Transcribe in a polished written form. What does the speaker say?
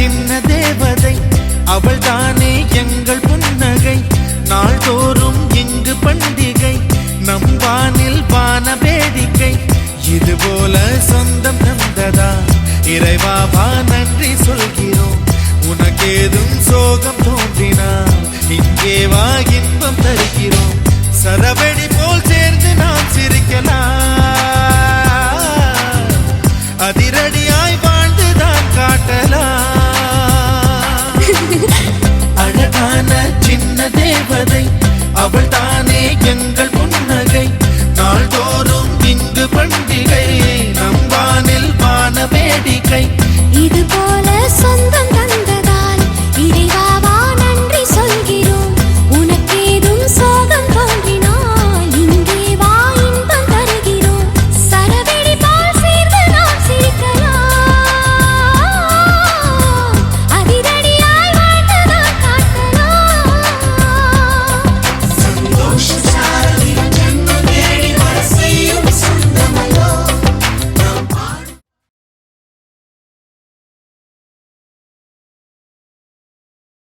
சின்ன தேவதை அவள் தானே எங்கள் புன்னகை. நாள்தோறும் இங்கு பண்டிகை, நம் வானில் வான வேடிக்கை. இதுபோல சொந்தம் தந்ததா இறைவாவா நன்றி சொல்கிறோம். உனக்கேதும் சோகம் தோன்றினால் இங்கே வா இன்பம் தருகிறோம். சரவெடி போல் சேர்ந்து நாம் சிரிக்கலாம், அதிரடியாய் வாழ்ந்துதான் காட்டலாம். அழகான சின்ன தேவதை அவள் தானே எங்கள் புன்னகை. நாள்தோறும் இங்கு பண்டிகை, நம் வானில் வான வேடிக்கை. இது போல சொந்தம்